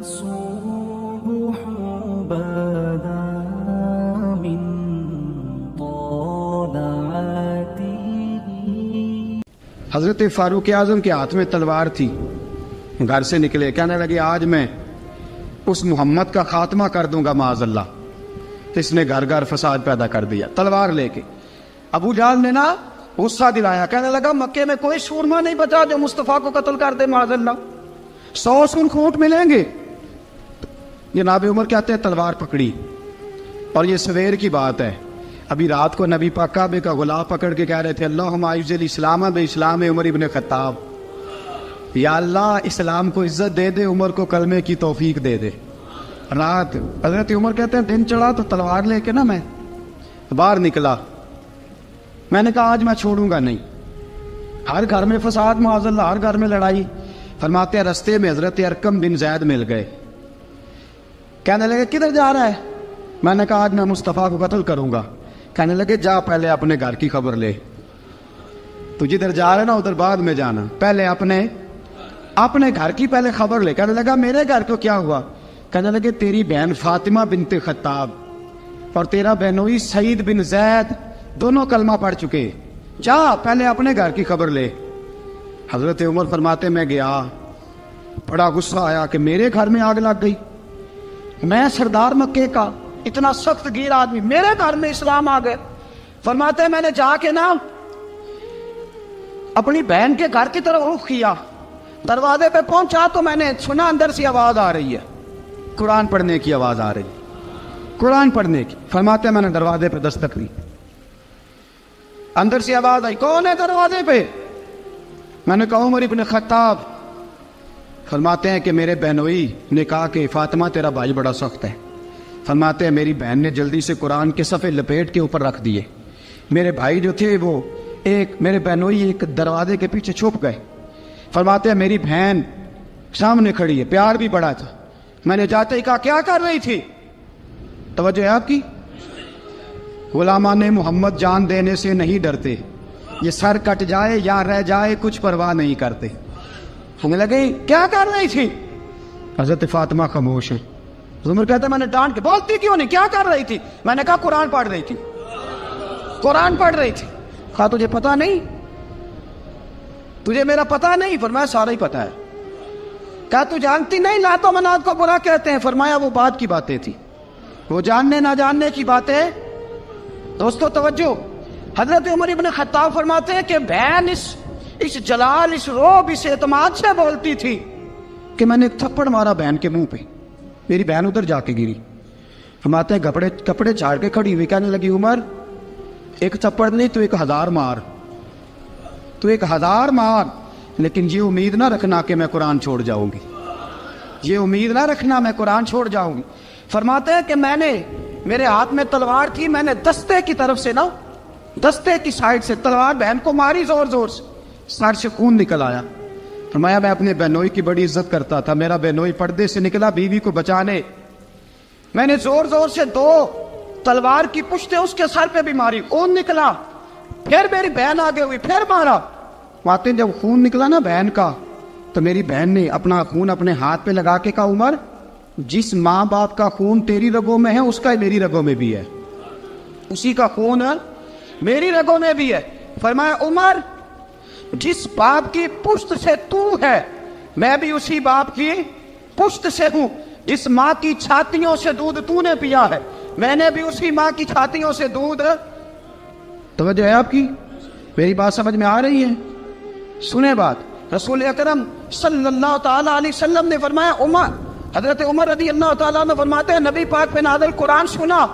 الصبح بدا من طلعته. حضرت فاروق اعظم کے ہاتھ میں تلوار تھی. گھر سے نکلے, کہنے لگے آج میں اس محمد کا خاتمہ کر دوں گا معاذ اللہ. اس نے گھر گھر فساد پیدا کر دیا تلوار لے کے. ابو جہل نے نا غصہ دلایا, کہنے لگا مکے میں کوئی سورما نہیں بچا جو مصطفیٰ کو قتل کر دے معاذ اللہ, 100 سونٹ ملیں گے. جناب عمر کہتے ہیں تلوار پکڑی, اور یہ سویر کی بات ہے. ابھی رات کو نبی پاک کعبے کا غلاف پکڑ کے کہہ رہے تھے اللہم اعز الاسلام باسلام عمر ابن خطاب, یا اللہ اسلام کو عزت دے دے, عمر کو کلمے کی توفیق دے دے. رات حضرت عمر کہتے ہیں دن چڑھا تو تلوار لے کے نا میں باہر نکلا. میں نے کہا آج میں چھوڑوں گا نہیں. ہر گھر میں فساد معاذ اللہ, ہر گھر میں لڑائی. فرماتے ہیں رستے میں حضرت ارقم بن زید مل گئے. کہنے لگے کدھر جا رہا ہے؟ میں نے کہا آج میں مصطفیٰ کو قتل کروں گا. کہنے لگے جا پہلے اپنے گھر کی خبر لے, تو جدھر جا رہے نا ادھر بعد میں جانا, پہلے اپنے گھر کی پہلے خبر لے. کہنے لگا میرے گھر کو کیا ہوا؟ کہنے لگے تیری بہن فاطمہ بنت خطاب اور تیرا بہنوئی سعید بن زید دونوں کلمہ پڑھ چکے, جا پہلے اپنے گھر کی خبر لے. حضرت عمر فرماتے میں گیا, بڑا غصہ آیا کہ میرے گھر میں آگ لگ گئی. میں سردار مکے کا اتنا سخت گیر آدمی, میرے گھر میں اسلام آ گئے. فرماتے میں نے جا کے نا اپنی بہن کے گھر کی طرف رخ کیا. دروازے پہ پہنچا تو میں نے سنا اندر سے آواز آ رہی ہے, قرآن پڑھنے کی آواز آ رہی, قرآن پڑھنے کی. فرماتے میں نے دروازے پہ دستک دی, اندر سے آواز آئی کون ہے دروازے پہ؟ میں نے کہا عمر ابن خطاب. فرماتے ہیں کہ میرے بہنوئی نے کہا کہ فاطمہ تیرا بھائی بڑا سخت ہے. فرماتے ہیں میری بہن نے جلدی سے قرآن کے صفحے لپیٹ کے اوپر رکھ دیے. میرے بھائی جو تھے وہ میرے بہنوئی ایک دروازے کے پیچھے چھپ گئے. فرماتے ہیں میری بہن سامنے کھڑی ہے, پیار بھی بڑا تھا. میں نے جاتے ہی کہا کیا کر رہی تھی؟ توجہ ہے آپ کی؟ غلامان محمد جان دینے سے نہیں ڈرتے, یہ سر کٹ جائے یا رہ جائے کچھ پرواہ نہیں کرتے. ہمیں لگے کیا کر رہی تھی؟ حضرت فاطمہ خاموش ہے. عمر کہتا ہے میں نے ڈانٹ کے, بولتی کیوں نہیں, کیا کر رہی تھی؟ میں نے کہا قرآن پڑھ رہی تھی, قرآن پڑھ رہی تھی. کہا تجھے پتا نہیں, تجھے میرا پتا نہیں؟ فرمایا سارا ہی پتا ہے. کہا تو جانتی نہیں لات و منات کو برا کہتے ہیں؟ فرمایا وہ بعد کی باتیں تھی, وہ جاننے نہ جاننے کی باتیں. دوستو توجہ, حضرت عمر ابن خطاب فرماتے ہیں کہ بہن اس جلال, اس روب, اس اعتماد سے بولتی تھی کہ میں نے ایک تھپڑ مارا بہن کے منہ پہ, میری بہن ادھر جا کے گری. فرماتے ہیں کپڑے جھاڑ کے کھڑی ہوئی, کہنے لگی عمر ایک تھپڑ نہیں تو 1000 مار, تو 1000 مار, لیکن یہ امید نہ رکھنا کہ میں قرآن چھوڑ جاؤں گی, یہ امید نہ رکھنا میں قرآن چھوڑ جاؤں گی. فرماتے ہیں کہ میرے ہاتھ میں تلوار تھی, میں نے دستے کی طرف سے نا, دستے کی سائڈ سے تلوار بہن کو ماری زور زور سے, سر سے خون نکل آیا. فرمایا میں اپنے بہنوئی کی بڑی عزت کرتا تھا, میرا بہنوئی پردے سے نکلا بیوی کو بچانے, میں نے زور زور سے 2 تلوار کی پشتیں اس کے سر پہ بھی ماری, خون نکلا. پھر میری بہن آگے ہوئی, پھر مارا. واقع جب خون نکلا نا بہن کا, تو میری بہن نے اپنا خون اپنے ہاتھ پہ لگا کے کہا عمر جس ماں باپ کا خون تیری رگوں میں ہے اس کا میری رگوں میں بھی ہے, اسی کا خون میری رگوں میں بھی ہے. فرمایا عمر جس باپ کی پشت سے تو ہے میں بھی اسی باپ کی پشت سے ہوں, جس ماں کی چھاتیوں سے دودھ تو نے پیا ہے میں نے بھی اسی ماں کی چھاتیوں سے دودھ. توجہ ہے آپ کی؟ میری بات سمجھ میں آ رہی ہے؟ سنیں بات. رسول اکرم صلی اللہ تعالیٰ علیہ وسلم نے فرمایا, حضرت عمر رضی اللہ تعالیٰ نے فرماتے ہیں نبی پاک پہ نازل قرآن سنا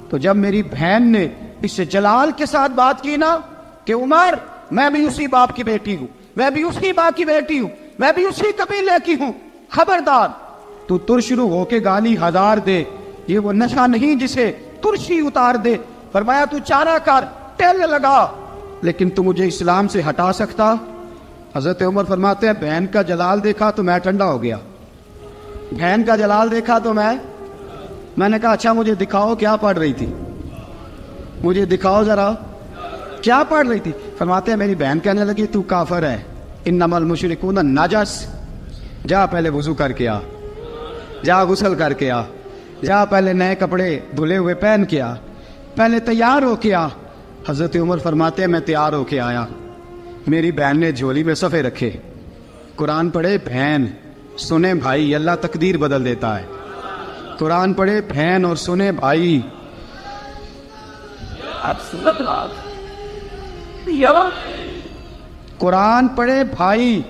تو جب میری بہن نے اس جلال کے ساتھ بات کی نا کہ عمر میں بھی اسی باپ کی بیٹی ہوں, میں بھی اسی باپ کی بیٹی ہوں, میں بھی اسی قبیلے کی ہوں, خبردار تو ترشرو ہو کے گالی 1000 دے, یہ وہ نشہ نہیں جسے ترشی اتار دے. فرمایا تو چارہ کر, ٹیل لگا, لیکن تو مجھے اسلام سے ہٹا سکتا؟ حضرت عمر فرماتے ہیں بہن کا جلال دیکھا تو میں ٹھنڈا ہو گیا, بہن کا جلال دیکھا تو میں نے کہا اچھا مجھے دکھاؤ کیا پڑھ رہی تھی, مجھے دکھاؤ ذرا کیا پڑھ رہی تھی. فرماتے ہیں میری بہن کہنے لگی تو کافر ہے, انما المشرکون نجس, جا پہلے وضو کر کے آ. جا غسل کر کے آ، جا پہلے نئے کپڑے دھلے ہوئے پہن کے آ، پہلے تیار ہو کے آ۔ حضرت عمر فرماتے ہیں میں تیار ہو کے آیا، میری بہن نے جھولی میں صفحے رکھے، قرآن پڑھے بہن، سنے بھائی، اللہ تقدیر بدل دیتا ہے۔ قرآن پڑھے بہن اور سنے بھائی، قرآن پڑھے بھائی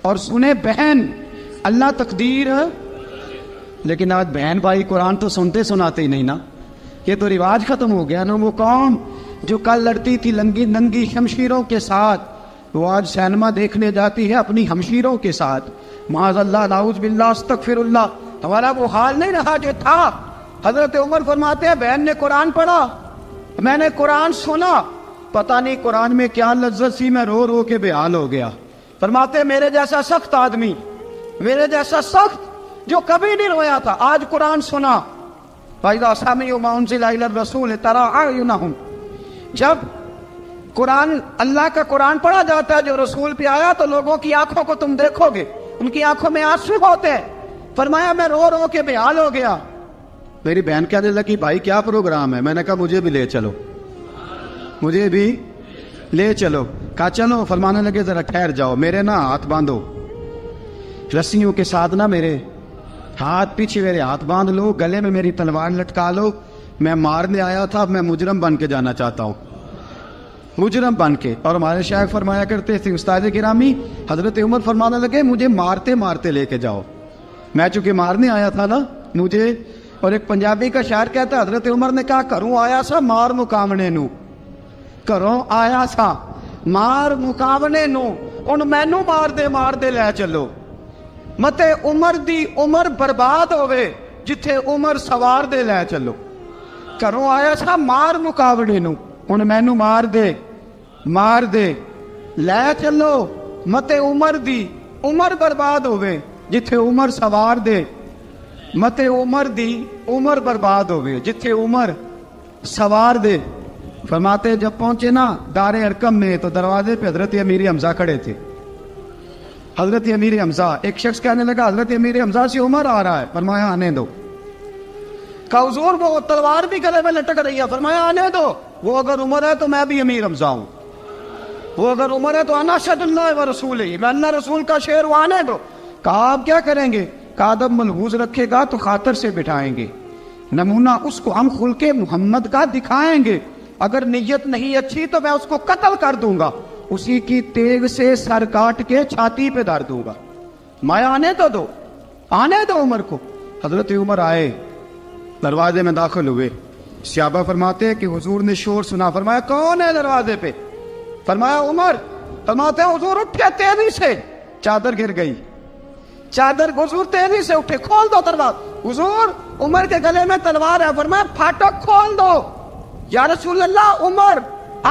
اور سنے بہن، اللہ تقدیر۔ لیکن آج بہن بھائی قرآن تو سنتے سناتے ہی نہیں نا، یہ تو رواج ختم ہو گیا نا۔ وہ قوم جو کل لڑتی تھی ننگی شمشیروں کے ساتھ، وہ آج سینما دیکھنے جاتی ہے اپنی ہمشیروں کے ساتھ۔ معاذ اللہ، نعوذ باللہ، استغفر اللہ۔ ہمارا وہ حال نہیں رہا جو تھا۔ حضرت عمر فرماتے ہیں بہن نے قرآن پڑھا، میں نے قرآن سنا، پتہ نہیں قرآن میں کیا لذت سی، میں رو رو کے بے حال ہو گیا۔ فرماتے ہیں میرے جیسا سخت آدمی، میرے جیسا سخت جو کبھی نہیں رویا تھا، آج قرآن سنا۔ فَإِذَا سَمِعُوا مَا أُنزِلَ إِلَى الرَّسُولِ تَرَىٰ أَعْيُنَهُمْ، جب قرآن، اللہ کا قرآن پڑھا جاتا ہے جو رسول پہ آیا، تو لوگوں کی آنکھوں کو تم دیکھو گے، ان کی آنکھوں میں آنسو ہوتے ہیں۔ فرمایا میں رو رو کے بے حال ہو گیا۔ میری بہن کہنے لگی بھائی کیا پروگرام ہے؟ میں نے کہا مجھے بھی لے چلو، مجھے بھی لے چلو۔ کہا چلو۔ فرمانے لگے ذرا ٹھہر جاؤ، میرے نا ہاتھ باندھو رسیوں کے ساتھ، نا میرے ہاتھ پیچھے میرے ہاتھ باندھ لو، گلے میں میری تلوار لٹکا لو، میں مارنے آیا تھا، اب میں مجرم بن کے جانا چاہتا ہوں، مجرم بن کے۔ اور ہمارے شیخ فرمایا کرتے تھے استاد گرامی، حضرت عمر فرمانے لگے مجھے مارتے مارتے لے کے جاؤ، میں چونکہ مارنے آیا تھا نا مجھے۔ اور ایک پنجابی کا شاعر کہتا ہے حضرت عمر نے کہا گھروں آیا سا مار مقامنے نو، گھروں آیا سا مار مقامنے نو، ان مینو مار دے لے چلو، متے عمر دی عمر برباد ہوئے جتھے عمر سوار دے لے چلو۔ گھروں آیا سا مار مقابلے نو، ان مینو مار دے لے چلو، متے عمر دی عمر برباد ہوئے جتھے عمر سوار دے، متے عمر دی عمر برباد ہوئے جتھے عمر سوار دے۔ فرماتے جب پہنچے نا دار ارقم میں تو دروازے پہ حضرت امیر حمزہ کھڑے تھے۔ حضرت امیر حمزہ، ایک شخص کہنے لگا حضرت امیر حمزہ سے عمر آ رہا ہے، فرمایا آنے دو۔ کہا حضور وہ تلوار بھی گلے میں لٹک رہی ہے، فرمایا آنے دو، وہ اگر عمر ہے تو میں بھی امیر حمزہ ہوں، وہ اگر عمر ہے تو انا اشہد اللہ و رسولہ، میں اللہ رسول کا شعر ہوں، آنے دو۔ کہا آپ کیا کریں گے؟ کہا ادب ملحوظ رکھے گا تو خاطر سے بٹھائیں گے، نمونہ اس کو ہم خلق محمد کا دکھائیں گے، اگر نیت نہیں اچھی تو میں اس کو قتل کر دوں گا، اسی کی تیغ سے سر کاٹ کے چھاتی پہ دھر دوں گا، میں آنے تو دو، آنے دو عمر کو۔ حضرت عمر آئے، دروازے میں داخل ہوئے، صحابہ فرماتے ہیں کہ حضور نے شور سنا، فرمایا کون ہے دروازے پہ؟ فرمایا عمر۔ فرماتے ہیں حضور اٹھے تیزی سے، چادر گر گئی، چادر، حضور تیزی سے اٹھے، کھول دو دروازہ، حضور عمر کے گلے میں تلوار ہے، فرمایا پھاٹک کھول دو، یا رسول اللہ عمر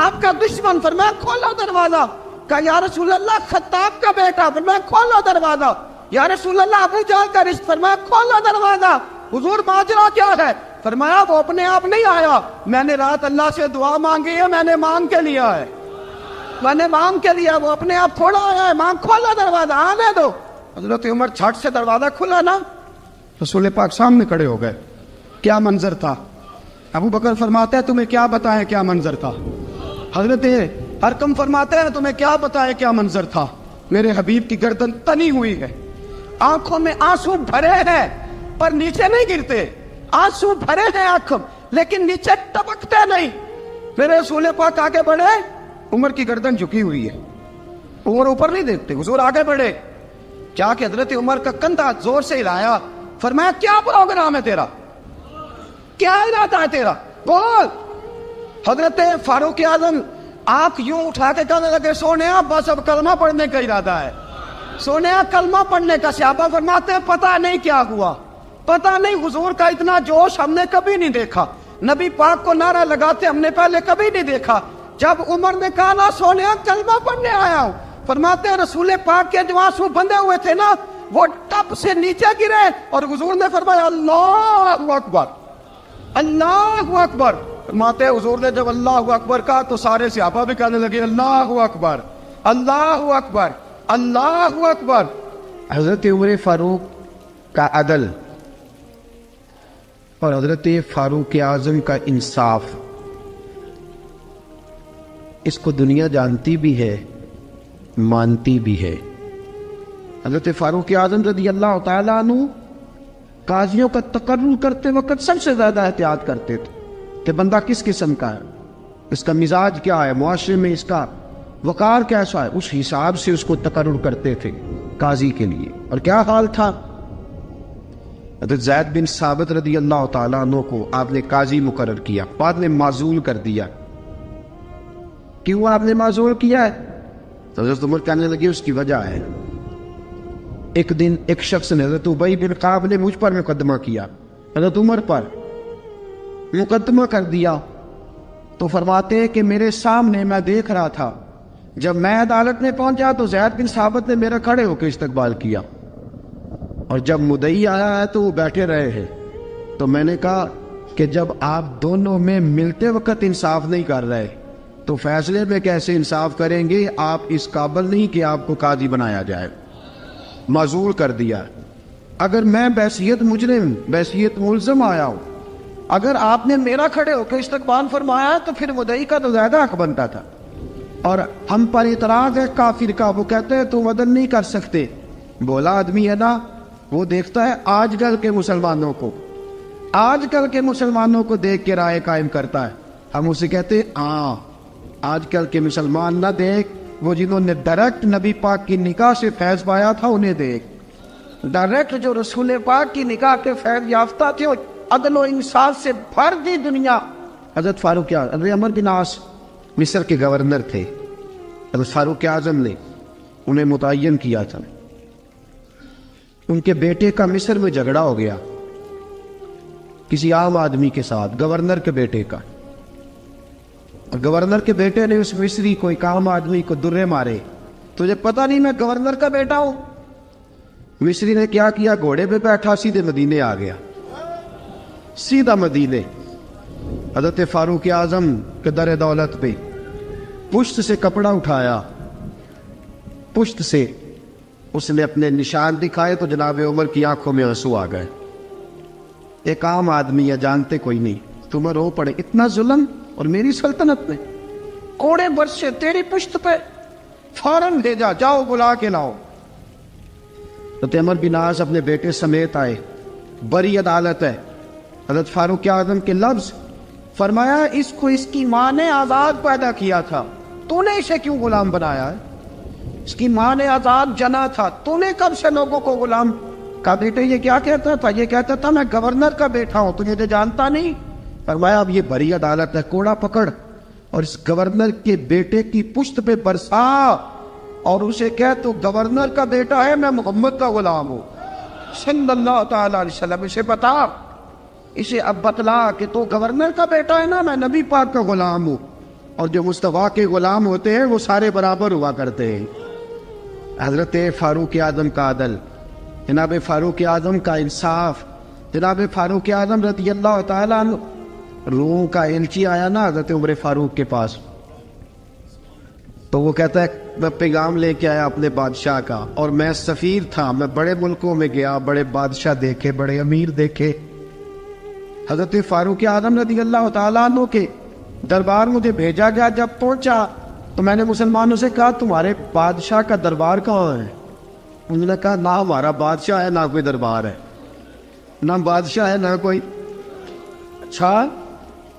آپ کا دشمن، فرمایا کھولو دروازہ، کہا یا رسول اللہ خطاب کا بیٹا، فرمایا کھولو دروازہ، یا رسول اللہ ابو جہل کا رشت، فرمایا کھولو دروازہ، حضور ماجرا کیا ہے؟ فرمایا وہ اپنے آپ نہیں آیا، میں نے رات اللہ سے دعا مانگی ہے، میں نے مانگ کے لیا ہے، میں نے مانگ کے لیا، وہ اپنے آپ تھوڑا آیا ہے، مانگ، کھولو دروازہ، آنے دو۔ حضرت عمر چھٹ سے دروازہ کھلا نا، رسول پاک سامنے کھڑے ہو گئے، کیا منظر تھا؟ ابو بکر فرماتے ہیں تمہیں کیا بتائیں کیا منظر تھا؟ حضرت ارقم فرماتے ہیں تمہیں کیا بتائیں کیا منظر تھا؟ میرے حبیب کی گردن تنی ہوئی ہے، آنکھوں میں آنسو بھرے ہیں پر نیچے نہیں گرتے، آنسو بھرے ہیں آنکھوں لیکن نیچے ٹپکتے نہیں۔ میرے رسول پاک آگے بڑھے، عمر کی گردن جھکی ہوئی ہے، عمر اوپر نہیں دیکھتے، حضور آگے بڑھے، جا کے حضرت عمر کا کندھا زور سے ہلایا، فرمایا کیا پروگرام ہے تیرا، کیا ارادہ ہے تیرا، بول۔ حضرت فاروق اعظم آنکھ یوں اٹھا کے کہنے لگے سونیا بس اب کلمہ پڑھنے کا ارادہ ہے، سونیا کلمہ پڑھنے کا۔ صحابہ فرماتے ہیں پتہ نہیں کیا ہوا، پتہ نہیں، حضور کا اتنا جوش ہم نے کبھی نہیں دیکھا، نبی پاک کو نعرہ لگاتے ہم نے پہلے کبھی نہیں دیکھا۔ جب عمر نے کہا نا سونیا کلمہ پڑھنے آیا ہوں، فرماتے ہیں رسول پاک کے جو آنسو بندے ہوئے تھے نا وہ ٹپ سے نیچے گرے، اور حضور نے فرمایا اللہ اکبر، اللہ اکبر۔ فرماتے ہیں حضور نے جب اللہ اکبر کہا تو سارے صحابہ بھی کہنے لگے اللہ اکبر، اللہ اکبر، اللہ اکبر۔ حضرت عمر فاروق کا عدل اور حضرت فاروق اعظم کا انصاف، اس کو دنیا جانتی بھی ہے، مانتی بھی ہے۔ حضرت فاروق اعظم رضی اللہ تعالیٰ عنہ قاضیوں کا تقرر کرتے وقت سب سے زیادہ احتیاط کرتے تھے کہ بندہ کس قسم کا ہے، اس کا مزاج کیا ہے، معاشرے میں اس کا وقار کیسا ہے، اس حساب سے اس کو تقرر کرتے تھے قاضی کے لیے۔ اور کیا حال تھا؟ حضرت زید بن ثابت رضی اللہ تعالیٰ عنہ کو آپ نے قاضی مقرر کیا، بعد میں معزول کر دیا۔ کیوں آپ نے معزول کیا ہے؟ تو حضرت عمر کہنے لگے اس کی وجہ ہے، ایک دن ایک شخص نے، حضرت ابی بن کعب نے مجھ پر مقدمہ کیا، حضرت عمر پر مقدمہ کر دیا، تو فرماتے ہیں کہ میرے سامنے میں دیکھ رہا تھا، جب میں عدالت میں پہنچا تو زید بن ثابت نے میرا کھڑے ہو کے استقبال کیا، اور جب مدعی آیا ہے تو وہ بیٹھے رہے ہیں۔ تو میں نے کہا کہ جب آپ دونوں میں ملتے وقت انصاف نہیں کر رہے تو فیصلے میں کیسے انصاف کریں گے؟ آپ اس قابل نہیں کہ آپ کو قاضی بنایا جائے، معزول کر دیا۔ اگر میں بحیثیت مجرم، بحیثیت ملزم آیا ہوں، اگر آپ نے میرا کھڑے ہو کے استقبال فرمایا تو پھر مدعی کا تو زیادہ حق بنتا تھا۔ اور ہم پر اعتراض ہے کافر کا، وہ کہتے ہیں تم عدل نہیں کر سکتے۔ بولا آدمی ہے نا، وہ دیکھتا ہے آج کل کے مسلمانوں کو، آج کل کے مسلمانوں کو دیکھ کے رائے قائم کرتا ہے۔ ہم اسے کہتے ہیں ہاں آج کل کے مسلمان نہ دیکھ، وہ جنہوں نے ڈائریکٹ نبی پاک کی نکاح سے فیض پایا تھا انہیں دیکھ، ڈائریکٹ جو رسول پاک کی نکاح کے فیض یافتہ تھے، عدل و انصاف سے بھر دی دنیا۔ حضرت فاروق اعظم، حضرت عمرو بن عاص مصر کے گورنر تھے، حضرت فاروق اعظم نے انہیں متعین کیا تھا۔ ان کے بیٹے کا مصر میں جھگڑا ہو گیا کسی عام آدمی کے ساتھ، گورنر کے بیٹے کا، اور گورنر کے بیٹے نے اس مصری کو، ایک عام آدمی کو درے مارے۔ تجھے پتہ نہیں میں گورنر کا بیٹا ہوں؟ مصری نے کیا کیا؟ گھوڑے پہ بیٹھا سیدھے مدینے آ گیا، سیدھا مدینے۔ حضرت فاروق اعظم کے در دولت پہ پشت سے کپڑا اٹھایا، پشت سے اس نے اپنے نشان دکھائے تو جناب عمر کی آنکھوں میں آنسو آ گئے۔ ایک عام آدمی ہے، جانتے کوئی نہیں، تم رو پڑے، اتنا ظلم، اور میری سلطنت میں کوڑے برسے تیری پشت پہ، فوراً لے جا، جاؤ بلا کے لاؤ۔ حضرت عمر بن عاص اپنے بیٹے سمیت آئے، بڑی عدالت ہے، حضرت فاروق اعظم کے لفظ، فرمایا اس کو اس کی ماں نے آزاد پیدا کیا تھا، تو نے اسے کیوں غلام بنایا ہے؟ اس کی ماں نے آزاد جنا تھا، تو نے کب سے لوگوں کو غلام کا؟ بیٹے یہ کیا کہتا تھا؟ یہ کہتا تھا میں گورنر کا بیٹا ہوں، تجھے تو جانتا نہیں۔ فرمایا اب یہ بڑی عدالت ہے، کوڑا پکڑ اور اس گورنر کے بیٹے کی پشت پہ برسا اور اسے کہہ تو گورنر کا بیٹا ہے، میں محمد کا غلام ہوں صلی اللہ تعالی علیہ وسلم۔ اسے بتا، اسے اب بتلا کہ تو گورنر کا بیٹا ہے نا، میں نبی پاک کا غلام ہوں، اور جو مصطفیٰ کے غلام ہوتے ہیں وہ سارے برابر ہوا کرتے ہیں۔ حضرت فاروق اعظم کا عدل، جناب فاروق اعظم کا انصاف، جناب فاروق اعظم رضی اللہ تعالیٰ عنہ۔ روم کا ایلچی آیا نا حضرت عمر فاروق کے پاس، تو وہ کہتا ہے میں پیغام لے کے آیا اپنے بادشاہ کا، اور میں سفیر تھا، میں بڑے ملکوں میں گیا، بڑے بادشاہ دیکھے، بڑے امیر دیکھے۔ حضرت فاروق اعظم رضی اللہ تعالیٰ عنہ کے دربار مجھے بھیجا گیا، جب پہنچا تو میں نے مسلمانوں سے کہا تمہارے بادشاہ کا دربار کہاں ہے؟ انہوں نے کہا نہ ہمارا بادشاہ ہے نہ کوئی دربار ہے، نہ بادشاہ ہے نہ کوئی۔ اچھا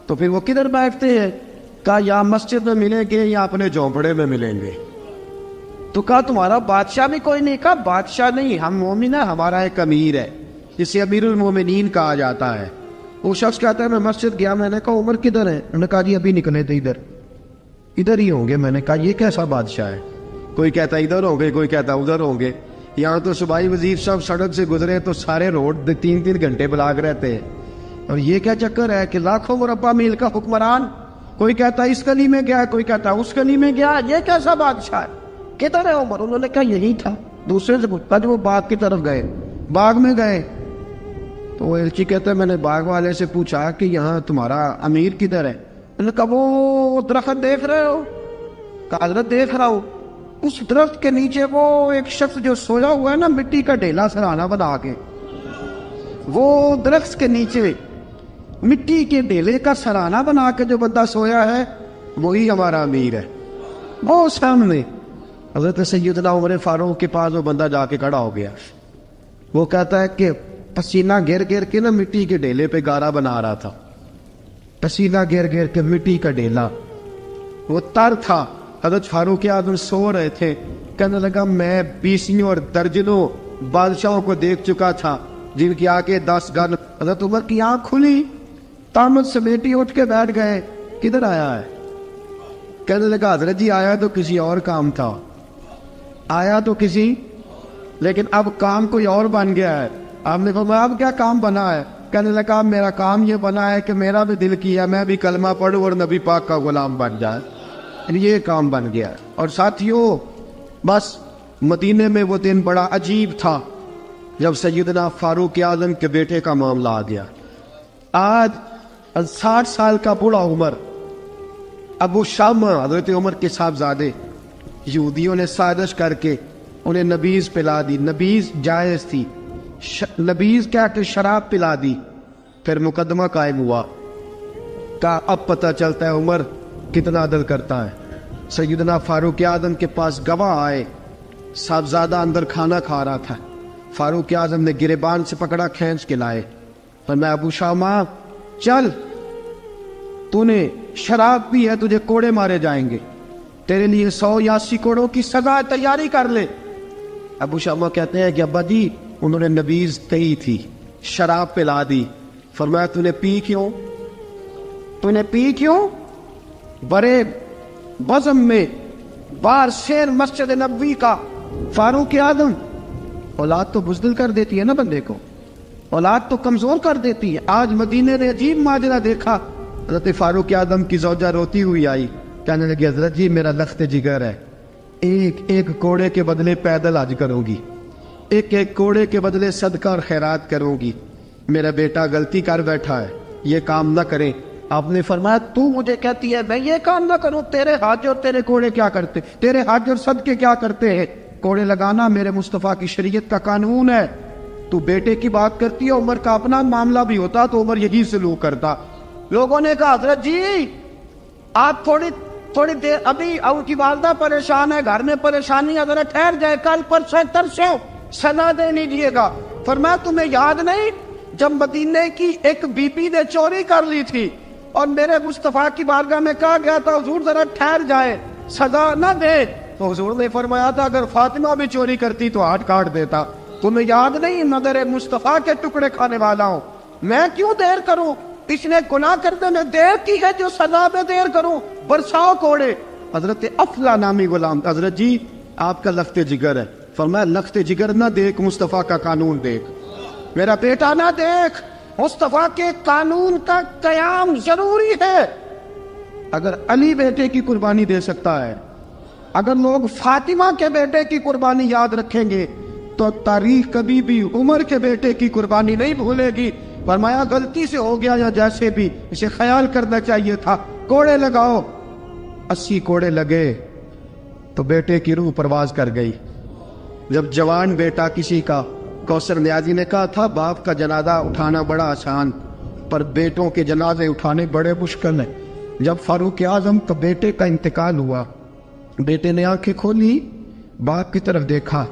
تو پھر وہ کدھر بیٹھتے ہیں؟ کہا یا مسجد میں ملیں گے یا اپنے جھونپڑے میں ملیں گے۔ تو کہا تمہارا بادشاہ بھی کوئی نہیں؟ کہا بادشاہ نہیں، ہم مومن ہیں، ہمارا ایک امیر ہے جسے امیر المومنین کہا جاتا ہے۔ وہ شخص کہتا ہے میں مسجد گیا، میں نے کہا عمر کدھر ہے؟ انہوں نے کہا جی ابھی نکلے تھے ادھر ہی ہوں گے۔ میں نے کہا یہ کیسا بادشاہ ہے؟ کوئی کہتا ادھر ہوں گے، کوئی کہتا ادھر ہوں گے۔ یہاں تو صوبائی وزیر صاحب سڑک سے گزرے تو سارے روڈ 3 گھنٹے بلاک رہتے ہیں، اور یہ کیا چکر ہے کہ لاکھوں مربع میل کا حکمران، کوئی کہتا اس گلی میں گیا، کوئی کہتا اس گلی میں گیا، یہ کیسا بادشاہ ہے؟ کدھر ہے عمر؟ انہوں نے کہا یہی تھا۔ دوسرے سے پوچھتا جو وہ باغ کی طرف گئے، باغ میں گئے تو وہ ایلچی کہتا ہے میں نے باغ والے سے پوچھا کہ یہاں تمہارا امیر کدھر ہے؟ انہوں نے کہا وہ درخت دیکھ رہے ہو؟ کہا حضرت دیکھ رہا ہوں۔ اس درخت کے نیچے وہ ایک شخص جو سویا ہوا ہے نا، مٹی کا ڈھیلا سرہانا بنا کے، وہ درخت کے نیچے مٹی کے ڈھیلے کا سرانہ بنا کے جو بندہ سویا ہے وہی ہمارا امیر ہے. وہ سامنے حضرت سیدنا عمر فاروق کے پاس وہ بندہ جا کے کھڑا ہو گیا. وہ کہتا ہے کہ پسینہ گر گر کے نا مٹی کے ڈھیلے پہ گارا بنا رہا تھا. پسینہ گر گر کے مٹی کا ڈھیلا وہ تر تھا. حضرت فاروق اعظم سو رہے تھے. کہنے لگا میں 20 اور درجنوں بادشاہوں کو دیکھ چکا تھا جن کی آنکھیں 10 گن. حضرت عمر کی آنکھ کھلی, تامت سمیٹی اٹھ کے بیٹھ گئے. کدھر آیا ہے؟ کہنے لگا حضرت جی آیا تو کسی اور کام تھا, آیا تو کسی, لیکن اب کام کوئی اور بن گیا ہے. آپ نے فرمایا اب کیا کام بنا ہے؟ کہنے لگا میرا کام یہ بنا ہے کہ میرا بھی دل کیا میں بھی کلمہ پڑھوں اور نبی پاک کا غلام بن جائے. یہ کام بن گیا ہے. اور ساتھیوں بس مدینے میں وہ دن بڑا عجیب تھا جب سیدنا فاروق اعظم کے بیٹے کا معاملہ آ گیا. آج 60 سال کا بوڑھا عمر ابو شامہ حضرت عمر کے صاحبزادے یہودیوں نے سازش کر کے انہیں نبیذ پلا دی. نبیذ جائز تھی, نبیذ کیا کہ شراب پلا دی. پھر مقدمہ قائم ہوا. کہا اب پتہ چلتا ہے عمر کتنا عدل کرتا ہے. سیدنا فاروق اعظم کے پاس گواہ آئے. صاحبزادہ اندر کھانا کھا رہا تھا. فاروق اعظم نے گریبان سے پکڑا, کھینچ کے لائے. فرمایا ابو شامہ چل, تو نے شراب پی ہے, تجھے کوڑے مارے جائیں گے, تیرے لیے 100 یا 80 کوڑوں کی سزا تیاری کر لے. ابو شامہ کہتے ہیں کہ ابا جی انہوں نے نبیذ کہی تھی, شراب پلا دی. فرمایا تو نے پی کیوں؟ تو نے پی کیوں؟ بڑے بزم میں بار شیر مسجد نبوی کا فاروق اعظم. اولاد تو بزدل کر دیتی ہے نا بندے کو, اولاد تو کمزور کر دیتی ہے. آج مدینے نے عجیب ماجرا دیکھا. حضرت فاروق اعظم کی زوجہ روتی ہوئی آئی, کہنے لگی حضرت جی میرا لخت جگر ہے, ایک کوڑے کے بدلے پیدل حج کروں گی, ایک کوڑے کے بدلے صدقہ اور خیرات کروں گی. میرا بیٹا غلطی کر بیٹھا ہے, یہ کام نہ کرے. آپ نے فرمایا تو مجھے کہتی ہے میں یہ کام نہ کروں؟ تیرے حج اور تیرے کوڑے کیا کرتے, تیرے حج اور صدقے کیا کرتے ہیں؟ کوڑے لگانا میرے مصطفیٰ کی شریعت کا قانون ہے. تو بیٹے کی بات کرتی ہے, عمر کا اپنا معاملہ بھی ہوتا تو عمر یہی سلوک کرتا. لوگوں نے کہا حضرت جی آپ تھوڑی دیر, ابھی ان کی والدہ پریشان ہے, گھر میں پریشانی ہے, ذرا ٹھہر جائے, کل پرسوں ترسوں سزا دے لیجیے گا. فرمایا تمہیں یاد نہیں جب مدینے کی ایک بی بی نے چوری کر لی تھی اور میرے مصطفیٰ کی بارگاہ میں کہا گیا تھا حضور ذرا ٹھہر جائے, سزا نہ دے, تو حضور نے فرمایا تھا اگر فاطمہ بھی چوری کرتی تو ہاتھ کاٹ دیتا. تمہیں یاد نہیں نظر مصطفیٰ کے ٹکڑے کھانے والا ہوں, میں کیوں دیر کروں؟ اس نے گناہ کرنے میں دیر کی ہے جو سزا میں دیر کروں, برساؤ کوڑے. حضرت افلا نامی غلام, حضرت جی آپ کا لخت جگر ہے. فرمایا لخت جگر نہ دیکھ, مصطفیٰ کا قانون دیکھ. میرا بیٹا نہ دیکھ, مصطفیٰ کے قانون کا قیام ضروری ہے. اگر علی بیٹے کی قربانی دے سکتا ہے, اگر لوگ فاطمہ کے بیٹے کی قربانی یاد رکھیں گے تو تاریخ کبھی بھی عمر کے بیٹے کی قربانی نہیں بھولے گی. فرمایا غلطی سے ہو گیا یا جیسے بھی, اسے خیال کرنا چاہیے تھا. کوڑے لگاؤ. 80 کوڑے لگے تو بیٹے کی روح پرواز کر گئی. جب جوان بیٹا کسی کا, کوثر نیازی نے کہا تھا باپ کا جنازہ اٹھانا بڑا آسان پر بیٹوں کے جنازے اٹھانے بڑے مشکل ہیں. جب فاروق اعظم کا بیٹے کا انتقال ہوا, بیٹے نے آنکھیں کھولی, باپ کی طرف دیکھا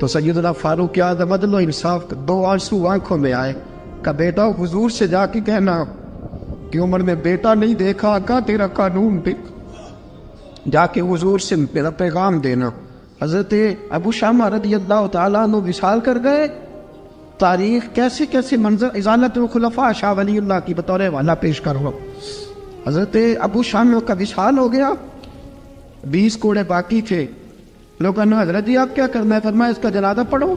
تو سیدنا فاروق اعظم عدل و انصاف, 2 آنسو آنکھوں میں آئے. کہ بیٹا حضور سے جا کے کہنا کہ عمر نے بیٹا نہیں دیکھا, کا تیرا قانون دیکھ, جا کے حضور سے میرا پیغام دینا. حضرت ابو شامہ رضی اللہ تعالیٰ عنہ وصال کر گئے. تاریخ کیسے کیسے منظر ازالت الخلفاء شاہ ولی اللہ کی بطور والا پیش کر رہا. حضرت ابو شامہ کا وصال ہو گیا, 20 کوڑے باقی تھے. لوگوں نے حضرت جی آپ کیا کرنا ہے؟ فرمایا اس کا جنازہ پڑھو,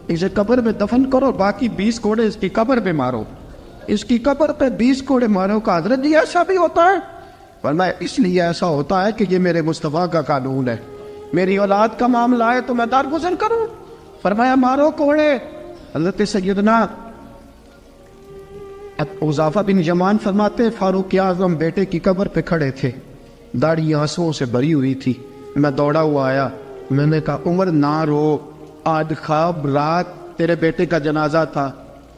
اسے قبر میں دفن کرو, باقی 20 کوڑے اس کی قبر پہ مارو, اس کی قبر پہ 20 کوڑے مارو. کا حضرت جی ایسا بھی ہوتا ہے؟ فرمایا اس لیے ایسا ہوتا ہے کہ یہ میرے مصطفیٰ کا قانون ہے, میری اولاد کا معاملہ ہے تو میں درگزر کروں. فرمایا مارو کوڑے. حضرت سیدنا حذیفہ بن یمان فرماتے فاروق اعظم بیٹے کی قبر پہ کھڑے تھے, داڑھی آنسوؤں سے بھری ہوئی تھی. میں دوڑا ہوا آیا, میں نے کہا عمر نہ رو, آج خواب رات تیرے بیٹے کا جنازہ تھا,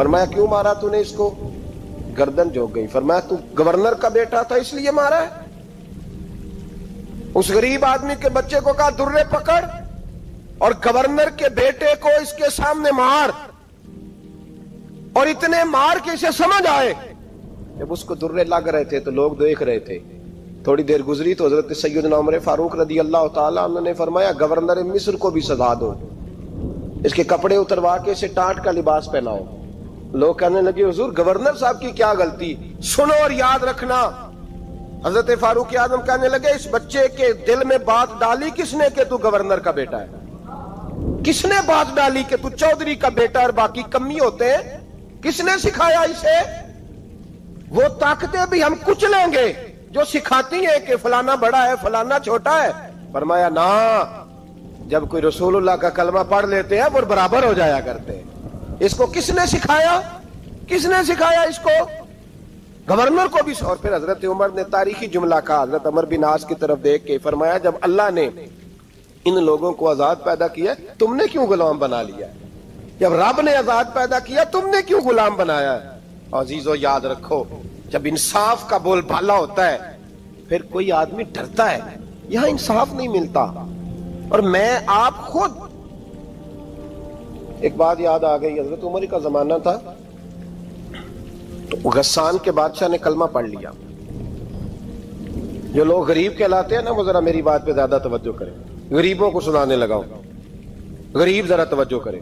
فرمایا کیوں مارا تو نے اس کو؟ گردن جھک گئی. فرمایا تو گورنر کا بیٹا تھا اس لیے مارا ہے؟ اس غریب آدمی کے بچے کو کہا درے پکڑ اور گورنر کے بیٹے کو اس کے سامنے مار, اور اتنے مار کے اسے سمجھ آئے. جب اس کو درے لگ رہے تھے تو لوگ دیکھ رہے تھے. تھوڑی دیر گزری تو حضرت سیدنا عمر فاروق رضی اللہ تعالیٰ عنہ نے فرمایا گورنر مصر کو بھی سزا دو, اس کے کپڑے اتروا کے اسے ٹاٹ کا لباس پہناؤ. لوگ کہنے لگے حضور گورنر صاحب کی کیا غلطی؟ سنو اور یاد رکھنا. حضرت فاروق اعظم کہنے لگے اس بچے کے دل میں بات ڈالی کس نے کہ تو گورنر کا بیٹا ہے؟ کس نے بات ڈالی کہ تو چودھری کا بیٹا اور باقی کمی ہوتے ہیں؟ کس نے سکھایا اسے؟ وہ طاقتیں بھی ہم کچلیں گے جو سکھاتی ہیں کہ فلانا بڑا ہے فلانا چھوٹا ہے. فرمایا نا, جب کوئی رسول اللہ کا کلمہ پڑھ لیتے ہیں وہ برابر ہو جایا کرتے ہیں. اس کو کس نے سکھایا؟ کس نے سکھایا اس کو؟ گورنر کو بھی. اور پھر حضرت عمر نے تاریخی جملہ کہا حضرت عمر بن عاص کی طرف دیکھ کے, فرمایا جب اللہ نے ان لوگوں کو آزاد پیدا کیا تم نے کیوں غلام بنا لیا؟ جب رب نے آزاد پیدا کیا تم نے کیوں غلام بنایا؟ عزیزو یاد رکھو جب انصاف کا بول بالا ہوتا ہے پھر کوئی آدمی ڈرتا ہے. یہاں انصاف نہیں ملتا. اور میں آپ خود ایک بات یاد آ گئی, حضرت عمر کا زمانہ تھا تو غسان کے بادشاہ نے کلمہ پڑھ لیا. جو لوگ غریب کہلاتے ہیں نا وہ ذرا میری بات پہ زیادہ توجہ کریں. غریبوں کو سنانے لگا ہوں, غریب ذرا توجہ کریں.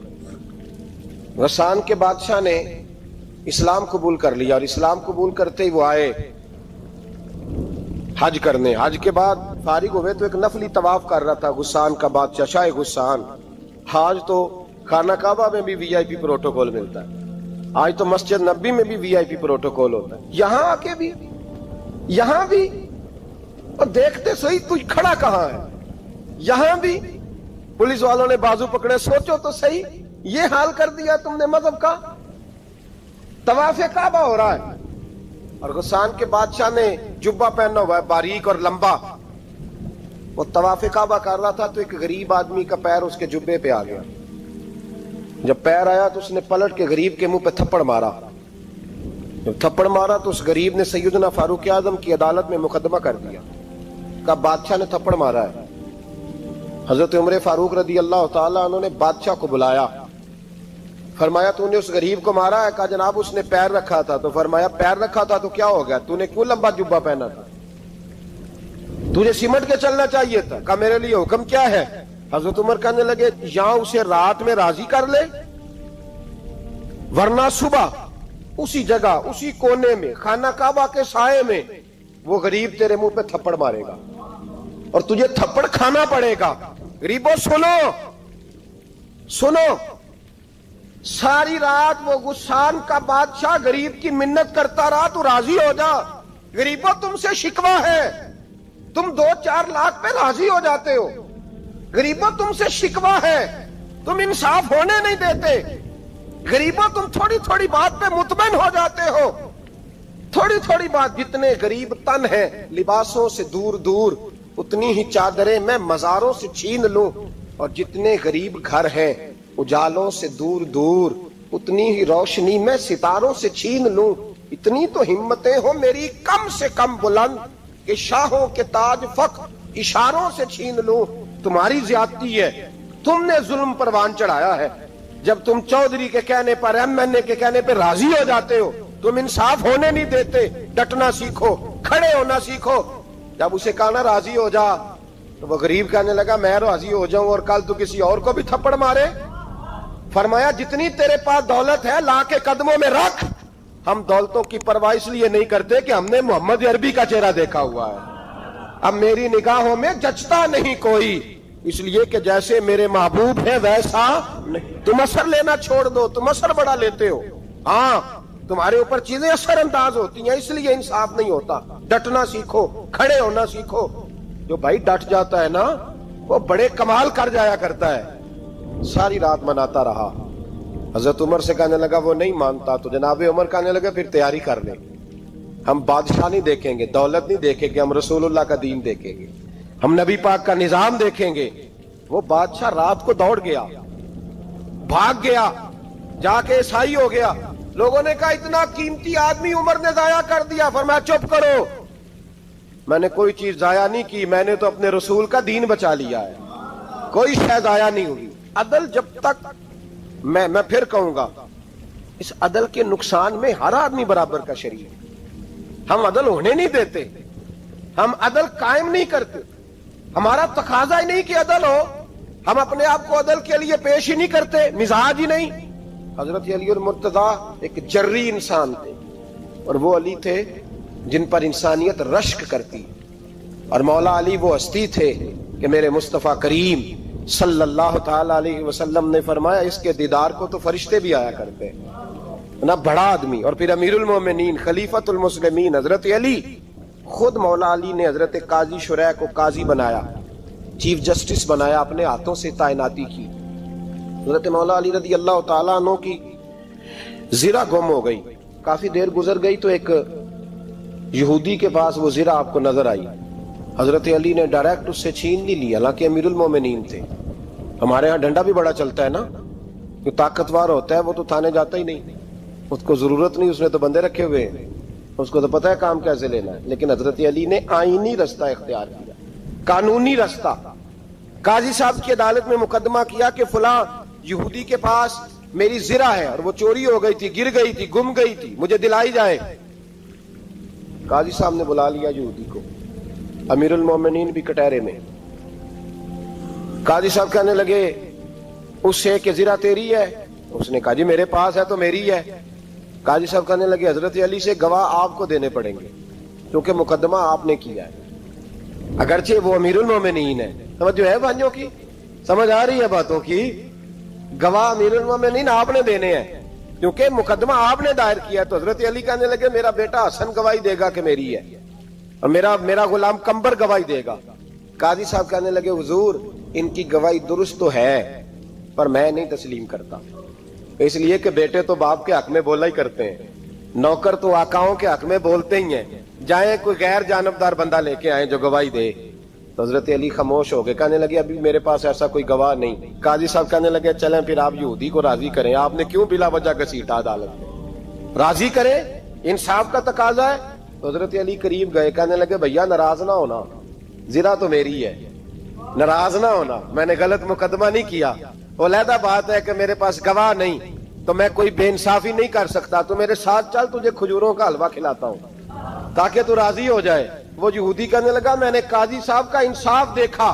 غسان کے بادشاہ نے اسلام قبول کر لیا اور اسلام قبول کرتے ہی وہ آئے حج کرنے. حج کے بعد فارغ ہوئے تو ایک نفلی طواف کر رہا تھا غسان کا بادشاہ شاہ غسان. حج تو خانہ کعبہ میں بھی وی آئی پی پروٹوکول ملتا ہے, آج تو مسجد نبی میں بھی وی آئی پی پروٹوکول ہوتا ہے. یہاں آ کے بھی, یہاں بھی, اور دیکھتے صحیح تو کھڑا کہاں ہے. یہاں بھی پولیس والوں نے بازو پکڑے. سوچو تو صحیح, یہ حال کر دیا تم نے مذہب کا. طواف کعبہ ہو رہا ہے اور غسان کے بادشاہ نے جبہ پہنا ہوا ہے باریک اور لمبا. وہ طواف کعبہ کر رہا تھا تو ایک غریب آدمی کا پیر اس کے جبے پہ آ گیا. جب پیر آیا تو اس نے پلٹ کے غریب کے منہ پہ تھپڑ مارا. جب تھپڑ مارا تو اس غریب نے سیدنا فاروق اعظم کی عدالت میں مقدمہ کر دیا, کہا بادشاہ نے تھپڑ مارا ہے. حضرت عمر فاروق رضی اللہ تعالیٰ عنہ نے بادشاہ کو بلایا. فرمایا تو نے اس غریب کو مارا ہے؟ کہا جناب اس نے پیر رکھا تھا. تو فرمایا پیر رکھا تھا تو کیا ہو گیا؟ تو نے کیوں لمبا جبہ پہنا تھا؟ تجھے سمٹ کے چلنا چاہیے تھا. کہا میرے لیے حکم کیا ہے؟ حضرت عمر کہنے لگے یہاں اسے رات میں راضی کر لے, ورنہ صبح اسی جگہ اسی کونے میں خانہ کعبہ کے سائے میں وہ غریب تیرے منہ پہ تھپڑ مارے گا اور تجھے تھپڑ کھانا پڑے گا. غریبوں سنو سنو, ساری رات وہ غسان کا بادشاہ غریب کی منت کرتا رہا تو راضی ہو جا. غریبوں تم سے شکوہ ہے, تم 2-4 لاکھ پہ راضی ہو جاتے ہو. غریبوں تم سے شکوہ ہے, تم انصاف ہونے نہیں دیتے. غریبوں تم تھوڑی تھوڑی بات پہ مطمئن ہو جاتے ہو. تھوڑی تھوڑی بات, جتنے غریب تن ہیں لباسوں سے دور دور اتنی ہی چادریں میں مزاروں سے چھین لوں, اور جتنے غریب گھر ہیں اجالوں سے دور دور اتنی ہی روشنی میں ستاروں سے چھین لوں. اتنی تو ہمتیں ہو میری کم سے کم بلند کہ شاہوں کے تاج فخر اشاروں سے چھین لوں. تمہاری زیادتی ہے, تم نے ظلم پروان چڑھایا ہے. جب تم چودھری کے کہنے پر ایم این اے کے کہنے پہ راضی ہو جاتے ہو, تم انصاف ہونے نہیں دیتے. ڈٹنا سیکھو, کھڑے ہونا سیکھو. جب اسے کہا نا راضی ہو جا تو وہ غریب کہنے لگا میں راضی ہو جاؤں اور کل تو کسی اور کو بھی تھپڑ مارے. فرمایا جتنی تیرے پاس دولت ہے لا کے قدموں میں رکھ. ہم دولتوں کی پرواہ اس لیے نہیں کرتے کہ ہم نے محمد عربی کا چہرہ دیکھا ہوا ہے. اب میری نگاہوں میں جچتا نہیں کوئی, اس لیے کہ جیسے میرے محبوب ہے ویسا نہیں. تم اثر لینا چھوڑ دو, تم اثر بڑا لیتے ہو. ہاں تمہارے اوپر چیزیں اثر انداز ہوتی ہیں, اس لیے انصاف نہیں ہوتا. ڈٹنا سیکھو, کھڑے ہونا سیکھو. جو بھائی ڈٹ جاتا ہے نا وہ بڑے کمال کر جایا کرتا ہے. ساری رات مناتا رہا. حضرت عمر سے کہنے لگا وہ نہیں مانتا. تو جناب عمر کہنے لگے پھر تیاری کر لیں, ہم بادشاہ نہیں دیکھیں گے, دولت نہیں دیکھیں گے, ہم رسول اللہ کا دین دیکھیں گے, ہم نبی پاک کا نظام دیکھیں گے. وہ بادشاہ رات کو دوڑ گیا, بھاگ گیا, جا کے عیسائی ہو گیا. لوگوں نے کہا اتنا قیمتی آدمی عمر نے ضائع کر دیا. فرمایا چپ کرو, میں نے کوئی چیز ضائع نہیں کی, میں نے تو اپنے رسول کا دین بچا لیا ہے, کوئی شے ضائع نہیں ہوئی. عدل جب تک میں پھر کہوں گا, اس عدل کے نقصان میں ہر آدمی برابر کا شریک ہے. ہم عدل ہونے نہیں دیتے, ہم عدل قائم نہیں کرتے, ہمارا تقاضا ہی نہیں کہ عدل ہو, ہم اپنے آپ کو عدل کے لیے پیش ہی نہیں کرتے, مزاج ہی نہیں. حضرت علی المرتضیٰ ایک جری انسان تھے, اور وہ علی تھے جن پر انسانیت رشک کرتی, اور مولا علی وہ ہستی تھے کہ میرے مصطفیٰ کریم صلی اللہ تعالی علیہ وسلم نے فرمایا اس کے دیدار کو تو فرشتے بھی آیا کرتے نا, بڑا آدمی. اور پھر امیر المومنین خلیفۃ المسلمین حضرت علی, خود مولا علی نے حضرت قاضی شریح کو قاضی بنایا, چیف جسٹس بنایا, اپنے ہاتھوں سے تعیناتی کی. حضرت مولا علی رضی اللہ تعالیٰ عنہ کی زرہ گم ہو گئی, کافی دیر گزر گئی تو ایک یہودی کے پاس وہ زرہ آپ کو نظر آئی. حضرت علی نے ڈائریکٹ اس سے چھین نہیں لی, حالانکہ امیر المومنین تھے. ہمارے ہاں ڈنڈا بھی بڑا چلتا ہے نا, جو طاقتور ہوتا ہے وہ تو تھانے جاتا ہی نہیں, اس کو ضرورت نہیں, اس نے تو بندے رکھے ہوئے ہیں, اس کو تو پتہ ہے کام کیسے لینا ہے. لیکن حضرت علی نے آئینی رستہ اختیار کیا, قانونی رستہ. قاضی صاحب کی عدالت میں مقدمہ کیا کہ فلاں یہودی کے پاس میری زرہ ہے اور وہ چوری ہو گئی تھی, گر گئی تھی, گم گئی تھی, مجھے دلائی جائے. قاضی صاحب نے بلا لیا یہودی کو, امیر المومنین بھی کٹہرے میں. قاضی صاحب کہنے لگے اس سے کہ زرہ تیری ہے؟ اس نے کہا جی میرے پاس ہے تو میری ہے. قاضی صاحب کہنے لگے حضرت علی سے گواہ آپ کو دینے پڑیں گے کیونکہ مقدمہ آپ نے کیا ہے, اگرچہ وہ امیر المومنین ہے. سمجھ ہے بھائیوں کی, سمجھ آ رہی ہے باتوں کی؟ گواہ امیر المومنین آپ نے دینے ہیں کیونکہ مقدمہ آپ نے دائر کیا. تو حضرت علی کہنے لگے میرا بیٹا حسن گواہی دے گا کہ میری ہے, اور میرا غلام کمبر گواہی دے گا. قاضی صاحب کہنے لگے حضور ان کی گواہی درست تو ہے پر میں نہیں تسلیم کرتا, اس لیے کہ بیٹے تو باپ کے حق میں بولا ہی کرتے ہیں, نوکر تو آقاؤں کے حق میں بولتے ہی ہیں, جائیں کوئی غیر جانبدار بندہ لے کے آئیں جو گواہی دے. تو حضرت علی خاموش ہو گئے, کہنے لگے ابھی میرے پاس ایسا کوئی گواہ نہیں. قاضی صاحب کہنے لگے چلیں پھر آپ یہودی کو راضی کریں, آپ نے کیوں بلا وجہ گھسیٹا عدالت میں, راضی کریں, انصاف کا تقاضا ہے. تو حضرت علی قریب گئے, کہنے لگے بھیا ناراض نہ ہونا, زرہ تو میری ہے, ناراض نہ ہونا, میں نے غلط مقدمہ نہیں کیا. علیحدہ بات ہے کہ میرے پاس گواہ نہیں تو میں کوئی بے انصافی نہیں کر سکتا, تو میرے ساتھ چل تجھے کھجوروں کا حلوہ کھلاتا ہوں تاکہ تو راضی ہو جائے. وہ یہودی کہنے لگا میں نے قاضی صاحب کا انصاف دیکھا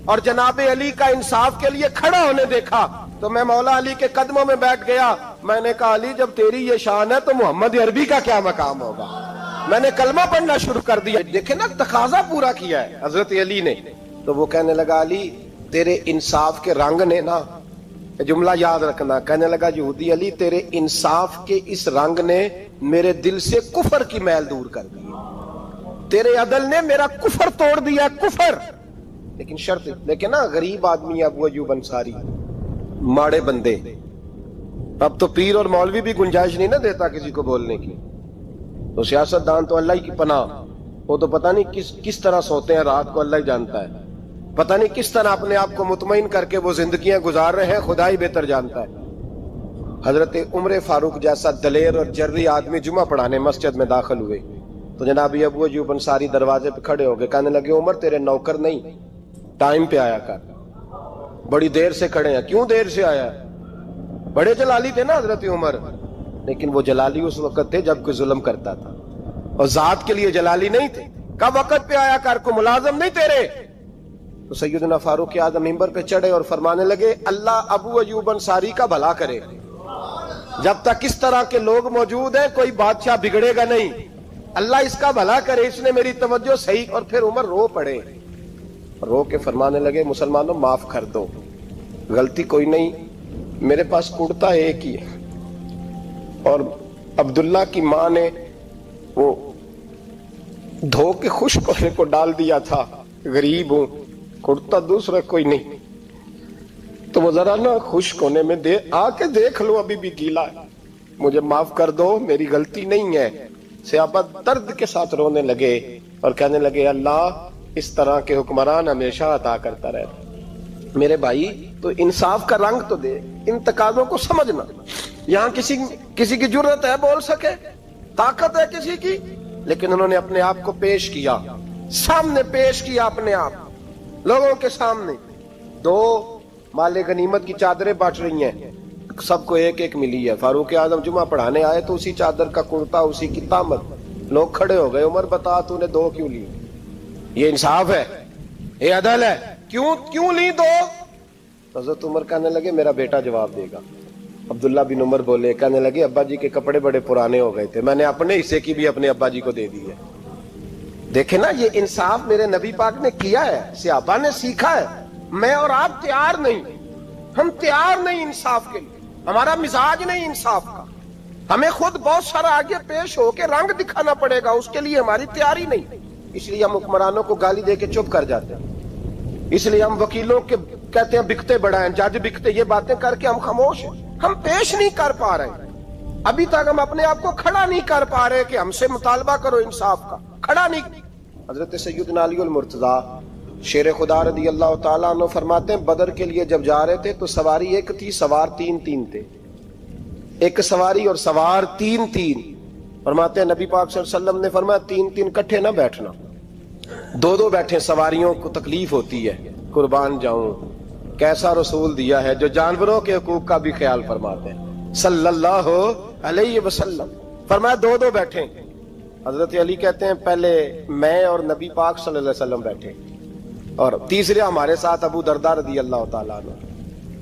اور جناب علی کا انصاف کے لیے کھڑا ہونے دیکھا تو میں مولا علی کے قدموں میں بیٹھ گیا. میں نے کہا علی جب تیری یہ شان ہے تو محمد عربی کا کیا مقام ہوگا. میں نے کلمہ پڑھنا شروع کر دیا. دیکھیں نا تقاضا پورا کیا ہے حضرت علی نے. تو وہ کہنے لگا علی تیرے انصاف کے رنگ نے نا, جملہ یاد رکھنا, کہنے لگا یہودی علی تیرے انصاف کے اس رنگ نے میرے دل سے کفر کی میل دور کر دی, تیرے عدل نے میرا کفر توڑ دیا, کفر. لیکن شرط دیکھیں نا, غریب آدمی ابو ایوب انصاری, ماڑے بندے, اب تو پیر اور مولوی بھی گنجائش نہیں نہ دیتا کسی کو بولنے کی. تو سیاست دان تو اللہ کی پناہ, وہ تو پتہ نہیں کس طرح سوتے ہیں رات کو, اللہ ہی جانتا ہے, پتہ نہیں کس طرح اپنے آپ کو مطمئن کر کے وہ زندگیاں گزار رہے ہیں, خدا ہی بہتر جانتا ہے. حضرت عمر فاروق جیسا دلیر اور جرری آدمی جمعہ پڑھانے مسجد میں داخل ہوئے تو جناب ابو ایوب انصاری دروازے پہ کھڑے ہو گئے, کہنے لگے عمر تیرے نوکر نہیں, ٹائم پہ آیا کر, بڑی دیر سے کھڑے ہیں. کیوں دیر سے آیا؟ بڑے جلالی تھے نا حضرت عمر, لیکن وہ جلالی اس وقت تھے جب کوئی ظلم کرتا تھا, اور ذات کے لیے جلالی نہیں تھے. کب وقت پہ آیا کر, کو ملازم نہیں تیرے. تو سیدنا فاروق اعظم منبر پہ چڑھے اور فرمانے لگے اللہ ابو ایوب انصاری کا بھلا کرے, جب تک اس طرح کے لوگ موجود ہیں کوئی بادشاہ بگڑے گا نہیں, اللہ اس کا بھلا کرے, اس نے میری توجہ صحیح. اور پھر عمر رو پڑے, رو کے فرمانے لگے مسلمانوں معاف کر دو, غلطی کوئی نہیں, میرے پاس کرتا ایک ہی ہے, اور عبداللہ کی ماں نے وہ دھو کے خشک ہونے کو ڈال دیا تھا, غریب ہوں, کرتا دوسرا کوئی نہیں, تو وہ ذرا نا خشک ہونے میں آ کے دیکھ لو ابھی بھی گیلا ہے, مجھے معاف کر دو, میری غلطی نہیں ہے. صحابہ درد کے ساتھ رونے لگے اور کہنے لگے اللہ اس طرح کے حکمران ہمیشہ عطا کرتا رہتا. میرے بھائی تو انصاف کا رنگ تو دے, ان تقاضوں کو سمجھنا. یہاں کسی کی جرت ہے بول سکے؟ طاقت ہے کسی کی؟ لیکن انہوں نے اپنے آپ کو پیش کیا، سامنے پیش کیا اپنے آپ لوگوں کے سامنے. 2 مال غنیمت کی چادریں بانٹ رہی ہیں، سب کو ایک ایک ملی ہے. فاروق اعظم جمعہ پڑھانے آئے تو اسی چادر کا کرتا، اسی کی تامت. لوگ کھڑے ہو گئے، عمر بتا تو نے 2 کیوں لی؟ یہ انصاف ہے؟ یہ عدل ہے؟ کیوں لی 2؟ حضرت عمر کہنے لگے میرا بیٹا جواب دے گا. عبداللہ بن عمر بولے، کہنے لگے ابا جی کے کپڑے بڑے پرانے ہو گئے تھے، میں نے اپنے حصے کی بھی اپنے ابا جی کو دے دی ہے. دیکھیں نا، یہ انصاف میرے نبی پاک نے کیا ہے، صحابہ نے سیکھا ہے. میں اور آپ تیار نہیں، ہم تیار نہیں انصاف کے لیے، ہمارا مزاج نہیں انصاف کا. ہمیں خود بہت سارا آگے پیش ہو کے رنگ دکھانا پڑے گا، اس کے لیے ہماری تیاری نہیں. اس لیے ہم حکمرانوں کو گالی دے کے چپ کر جاتے ہیں. اس لیے ہم وکیلوں کے کہتے ہیں بکتے بڑا ہیں، جج بکتے، یہ باتیں کر کے ہم خاموش ہیں. ہم پیش نہیں کر پا رہے، ابھی تک ہم اپنے آپ کو کھڑا نہیں کر پا رہے کہ ہم سے مطالبہ کرو انصاف کا. کھڑا نہیں. حضرت سیدنا علی المرتضی شیر خدا رضی اللہ تعالیٰ عنہ فرماتے ہیں بدر کے لیے جب جا رہے تھے تو سواری ایک تھی، سوار 3 تھے. ایک سواری اور سوار 3. فرماتے ہیں نبی پاک صلی اللہ علیہ وسلم نے فرمایا 3 کٹھے نہ بیٹھنا، 2 بیٹھے، سواریوں کو تکلیف ہوتی ہے. قربان جاؤں، کیسا رسول دیا ہے جو جانوروں کے حقوق کا بھی خیال فرماتے ہیں صلی اللہ علیہ وسلم. فرمایا 2 بیٹھے. حضرت علی کہتے ہیں پہلے میں اور نبی پاک صلی اللہ علیہ وسلم بیٹھے، اور تیسرے ہمارے ساتھ ابو درداء رضی اللہ تعالیٰ عنہ.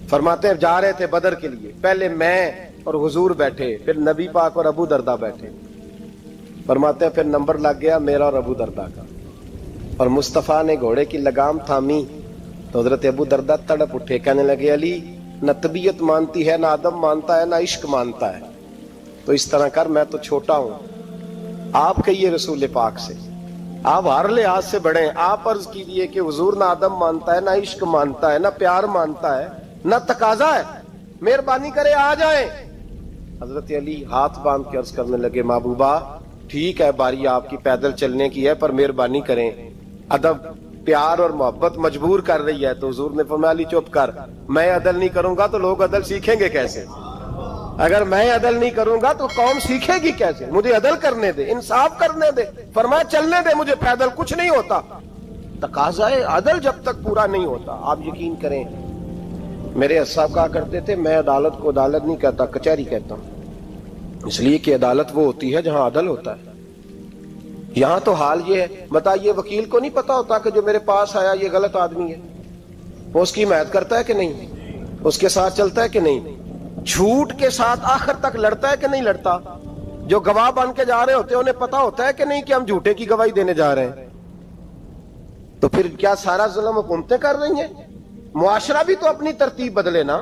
فرماتے ہیں جا رہے تھے بدر کے لیے، پہلے میں اور حضور بیٹھے، پھر نبی پاک اور ابو درداء بیٹھے. فرماتے ہیں پھر نمبر لگ گیا میرا اور ابو درداء کا، اور مصطفیٰ نے گھوڑے کی لگام تھامی تو حضرت ابو درداء تڑپ اٹھے، کہنے لگے علی نہ طبیعت مانتی ہے، نہ ادب مانتا ہے، نہ عشق مانتا ہے، تو اس طرح کر، میں تو چھوٹا ہوں، آپ کہیے رسول پاک سے، آپ ہر لحاظ سے بڑے ہیں، آپ عرض کیجئے کہ حضور نہ ادب مانتا ہے، نہ عشق مانتا ہے، نہ پیار مانتا ہے، نہ تقاضا ہے، مہربانی کرے آ جائیں. حضرت علی ہاتھ باندھ کے عرض کرنے لگے محبوبہ ٹھیک ہے باری آپ کی پیدل چلنے کی ہے، پر مہربانی کریں، ادب پیار اور محبت مجبور کر رہی ہے. تو حضور نے فرمایا علی چپ کر، میں عدل نہیں کروں گا تو لوگ عدل سیکھیں گے کیسے؟ اگر میں عدل نہیں کروں گا تو قوم سیکھے گی کیسے؟ مجھے عدل کرنے دے، انصاف کرنے دے. فرمایا چلنے دے مجھے پیدل، کچھ نہیں ہوتا. تقاضا عدل جب تک پورا نہیں ہوتا، آپ یقین کریں میرے صاحب کہا کرتے تھے میں عدالت کو عدالت نہیں کہتا، کچہری کہتا ہوں، اس لیے کہ عدالت وہ ہوتی ہے جہاں عدل ہوتا ہے. یہاں تو حال یہ ہے، بتائیے وکیل کو نہیں پتا ہوتا کہ جو میرے پاس آیا یہ غلط آدمی ہے، وہ اس کی حمایت کرتا ہے کہ نہیں، اس کے ساتھ چلتا ہے کہ نہیں، جھوٹ کے ساتھ آخر تک لڑتا ہے کہ نہیں لڑتا. جو گواہ بن کے جا رہے ہوتے ہیں انہیں پتا ہوتا ہے کہ نہیں کہ ہم جھوٹے کی گواہی دینے جا رہے ہیں. تو پھر کیا سارا ظلم حکومتیں کر رہی ہیں؟ معاشرہ بھی تو اپنی ترتیب بدلے نا،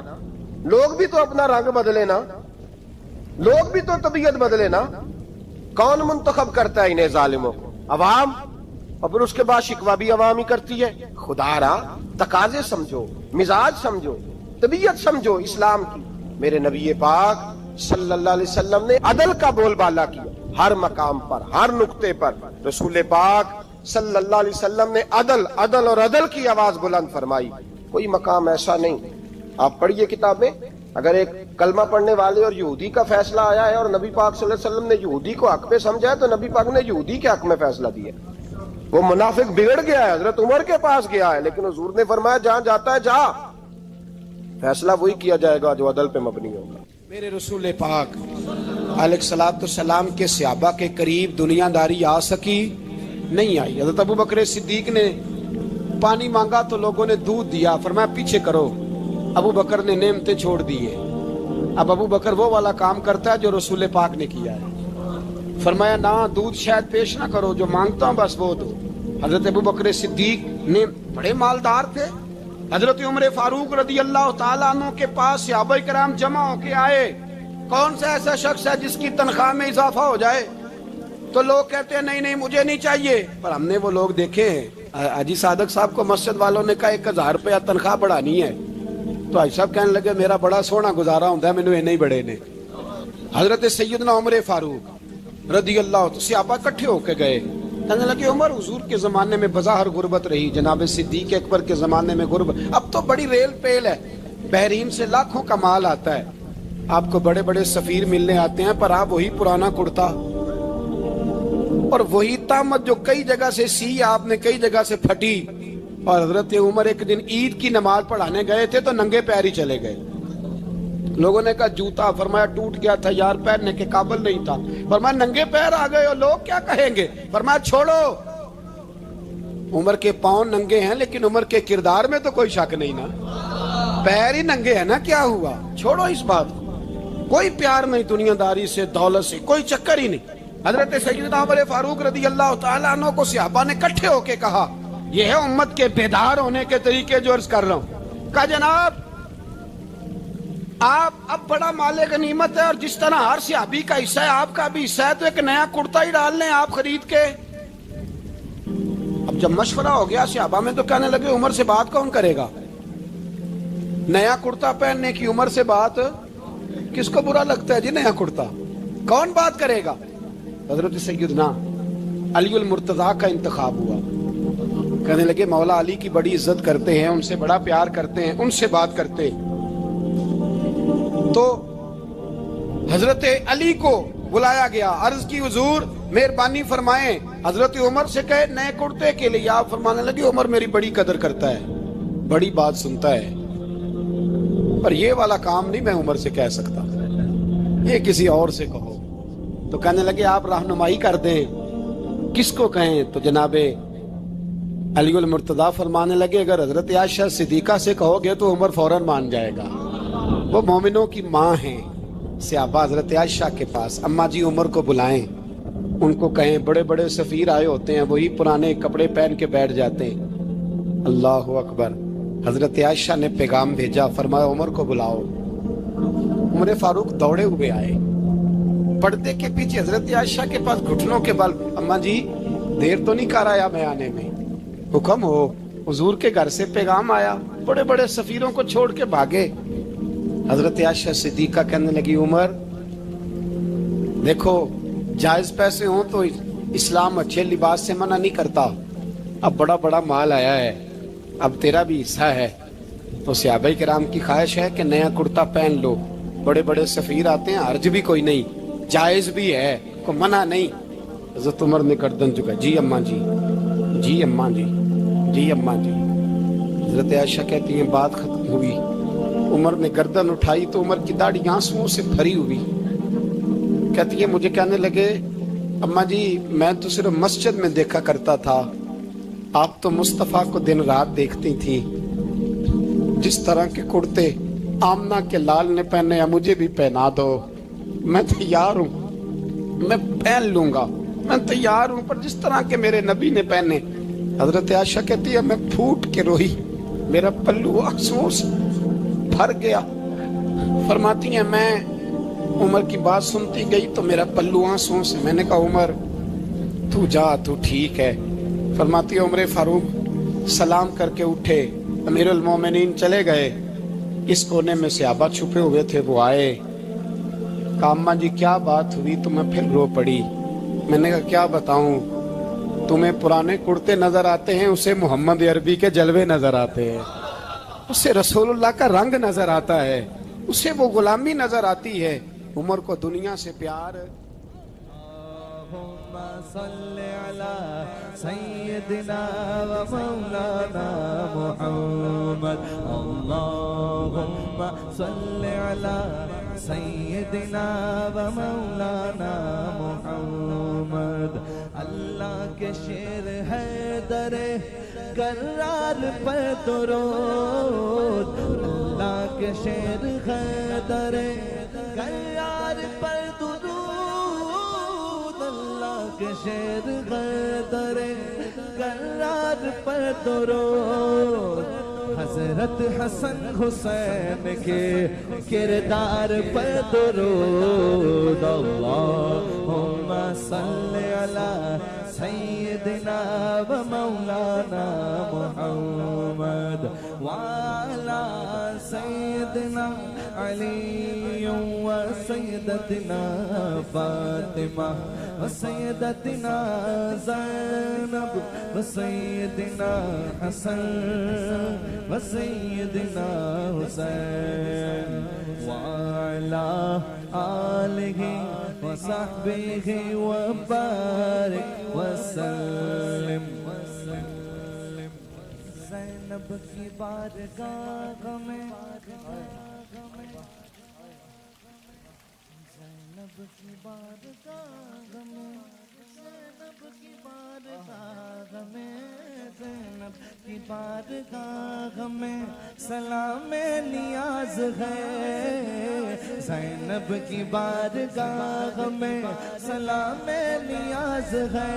لوگ بھی تو اپنا رنگ بدلے نا، لوگ بھی تو طبیعت بدلے نا. کون منتخب کرتا ہے انہیں ظالموں کو؟ عوام. اور پھر اس کے بعد شکوہ بھی عوام ہی کرتی ہے. خدا را تقاضے سمجھو، مزاج سمجھو، طبیعت سمجھو اسلام کی. میرے نبی پاک صلی اللہ علیہ وسلم نے عدل کا بول بالا کیا ہر مقام پر، ہر نقطے پر. رسول پاک صلی اللہ علیہ وسلم نے عدل عدل اور عدل کی آواز بلند فرمائی. کوئی مقام ایسا نہیں. آپ پڑھیے کتابیں، اگر ایک کلمہ پڑھنے والے اور یہودی کا فیصلہ آیا ہے اور نبی پاک صلی اللہ علیہ وسلم نے یہودی کو حق پہ سمجھا ہے تو نبی پاک نے یہودی کے حق میں فیصلہ دیا. وہ منافق بگڑ گیا ہے، حضرت عمر کے پاس گیا ہے، لیکن حضور نے فرمایا جہاں جاتا ہے جا، فیصلہ وہی کیا جائے گا جو عدل پہ مبنی ہوگا. میرے رسول پاک علیہ الصلوۃ والسلام کے صحابہ کے قریب دنیا داری آ سکی نہیں آئی. حضرت ابو بکر صدیق نے پانی مانگا تو لوگوں نے دودھ دیا، فرمایا پیچھے کرو. ابو بکر نے نعمتیں چھوڑ دیے. اب ابو بکر وہ والا کام کرتا ہے جو رسول پاک نے کیا ہے. فرمایا نہ دودھ شاید پیش نہ کرو، جو مانگتا ہوں بس وہ دو. حضرت ابو بکر صدیق نے بڑے مالدار تھے. حضرت عمر فاروق رضی اللہ تعالیٰ عنہ کے پاس صحابہ کرام جمع ہو کے آئے. کون سا ایسا شخص ہے جس کی تنخواہ میں اضافہ ہو جائے؟ تو لوگ کہتے ہیں نہیں نہیں مجھے نہیں چاہیے. پر ہم نے وہ لوگ دیکھے ہیں. حاجی صادق صاحب کو مسجد والوں نے کہا 1000 روپیہ تنخواہ بڑھانی ہے، تو حاجی صاحب کہنے لگے میرا بڑا سونا گزارا ہوتا ہے، مینوں نہیں بڑے نے. حضرت سیدنا عمر فاروق رضی اللہ عنہ صحابہ اکٹھے ہو کے گئے. کہنے لگے عمر حضور کے زمانے میں بظاہر غربت رہی، جناب صدیق اکبر کے زمانے میں غربت، اب تو بڑی ریل پیل ہے، بحرین سے لاکھوں کا مال آتا ہے. آپ کو بڑے بڑے سفیر ملنے آتے ہیں پر آپ وہی پرانا کرتا اور وہی تامت جو کئی جگہ سے سی آپ نے کئی جگہ سے پھٹی. اور حضرت عمر ایک دن عید کی نماز پڑھانے گئے تھے تو ننگے پیر ہی چلے گئے. لوگوں نے کہا جوتا، فرمایا ٹوٹ گیا تھا یار، پہننے کے قابل نہیں تھا. فرمایا ننگے پیر آ گئے ہو، لوگ کیا کہیں گے؟ فرمایا چھوڑو، عمر کے پاؤں ننگے ہیں لیکن عمر کے کردار میں تو کوئی شک نہیں نا، پیر ہی ننگے ہیں نا، کیا ہوا؟ چھوڑو اس بات کو. کوئی پیار نہیں دنیا داری سے، دولت سے، کوئی چکر ہی نہیں. حضرت سیدنا عمر فاروق رضی اللہ تعالیٰ عنہ کو صحابہ نے اکٹھے ہو کے کہا، یہ ہے امت کے بیدار ہونے کے طریقے جو عرض کر رہا ہوں. کہا جناب آپ اب بڑا مال غنیمت ہے اور جس طرح ہر صحابی کا حصہ ہے آپ کا بھی حصہ ہے، تو ایک نیا کرتا ہی ڈال لیں آپ خرید کے. اب جب مشورہ ہو گیا صحابہ میں تو کہنے لگے عمر سے بات کون کرے گا؟ نیا کرتا پہننے کی عمر سے بات کس کو برا لگتا ہے جی؟ نیا کرتا کون بات کرے گا؟ حضرت سیدنا علی المرتضیٰ کا انتخاب ہوا. کہنے لگے مولا علی کی بڑی عزت کرتے ہیں، ان سے بڑا پیار کرتے ہیں، ان سے بات کرتے. تو حضرت علی کو بلایا گیا، عرض کی حضور مہربانی فرمائیں. حضرت عمر سے کہے نئے کرتے کے لیے. آپ فرمانے لگے عمر میری بڑی قدر کرتا ہے، بڑی بات سنتا ہے، پر یہ والا کام نہیں میں عمر سے کہہ سکتا، یہ کسی اور سے کہو. تو کہنے لگے آپ رہنمائی کر دیں، کس کو کہیں؟ تو جناب علی المرتضیٰ فرمانے لگے اگر حضرت عائشہ صدیقہ سے کہو گے تو عمر فوراً مان جائے گا، وہ مومنوں کی ماں ہیں. صحابہ حضرت عائشہ کے پاس، اماں جی عمر کو بلائیں، ان کو کہیں بڑے بڑے سفیر آئے ہوتے ہیں وہی پرانے کپڑے پہن کے بیٹھ جاتے ہیں. اللہ اکبر. حضرت عائشہ نے پیغام بھیجا، فرمایا عمر کو بلاؤ. عمر فاروق دوڑے ہوئے آئے، پردے کے پیچھے حضرت عائشہ کے پاس گھٹنوں کے بل، اماں جی دیر تو نہیں کر آیا میں آنے میں؟ حکم ہو، حضور کے گھر سے پیغام آیا، بڑے بڑے سفیروں کو چھوڑ کے بھاگے. حضرت عائشہ صدیقہ کہنے لگی عمر دیکھو جائز پیسے ہوں تو اسلام اچھے لباس سے منع نہیں کرتا، اب بڑا بڑا مال آیا ہے، اب تیرا بھی حصہ ہے، تو صحابہ کرام کی خواہش ہے کہ نیا کرتا پہن لو، بڑے بڑے سفیر آتے ہیں، حرج بھی کوئی نہیں، جائز بھی ہے، کوئی منع نہیں. حضرت عمر نے گردن جھکا، جی اماں جی، جی اماں جی، جی اماں جی. حضرت عائشہ کہتی ہیں بات ختم ہوئی، عمر نے گردن اٹھائی تو عمر کی داڑھی آنسوؤں سے بھری ہوئی. کہتی ہے مجھے کہنے لگے اماں جی میں تو صرف مسجد میں دیکھا کرتا تھا، آپ تو مصطفیٰ کو دن رات دیکھتی تھی، جس طرح کے کرتے آمنہ کے لال نے پہنے ہیں مجھے بھی پہنا دو، میں تیار ہوں، میں پہن لوں گا، میں تیار ہوں، پر جس طرح کے میرے نبی نے پہنے. حضرت عائشہ کہتی ہے میں پھوٹ کے روئی، میرا پلو آنسوؤں سے بھر گیا. فرماتی ہیں میں عمر کی بات سنتی گئی تو میرا پلو آنسوؤں سے، میں نے کہا عمر تو جا، تو ٹھیک ہے. فرماتی ہے عمر فاروق سلام کر کے اٹھے، امیر المومنین چلے گئے. اس کونے میں صحابہ چھپے ہوئے تھے، وہ آئے، کہا اماں جی کیا بات ہوئی؟ تو میں پھر رو پڑی. میں نے کہا کیا بتاؤں، تمہیں پرانے کرتے نظر آتے ہیں، اسے محمد عربی کے جلوے نظر آتے ہیں، اسے رسول اللہ کا رنگ نظر آتا ہے، اسے وہ غلامی نظر آتی ہے. عمر کو دنیا سے پیار. اللہم صلی علی سیدنا و مولانا محمد. اللہم صلی علی سیدنا و مولانا محمد. اللہ کے شیر ہے در کرار پر درود، اللہ کے شیر ہے در کرار پر درود، اللہ کے شیر ہے در کرار پر درود. حضرت حسن حسین کے کردار پر درود. اللہم صلی علی سیدنا و مولانا محمد وعلی سیدنا علی و سیدنا وسيدتنا فاطمة وسيدتنا زينب وسيدنا حسن وسيدنا حسين وعلى آله وصحبه وبارك وسلم زینب کی بارگاہ میں زینب کی بارگاہ میں زینب کی بارگاہ میں زینب کی بارگاہ میں سلام نیاز ہے زینب کی بارگاہ میں سلام نیاز ہے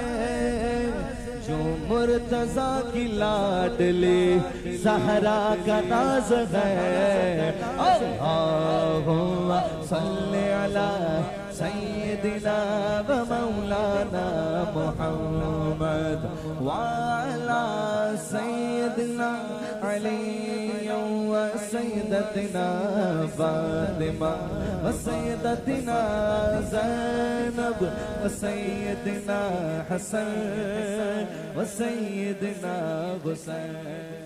جو مرتضیٰ کی لاڈلی زہرا کا ناز ہے اللہم صلی علی سیدنا و مولانا محمد وعلی سیدنا علی و سیدتنا فاطمہ و سیدتنا زینب و سیدنا حسن و سیدنا حسین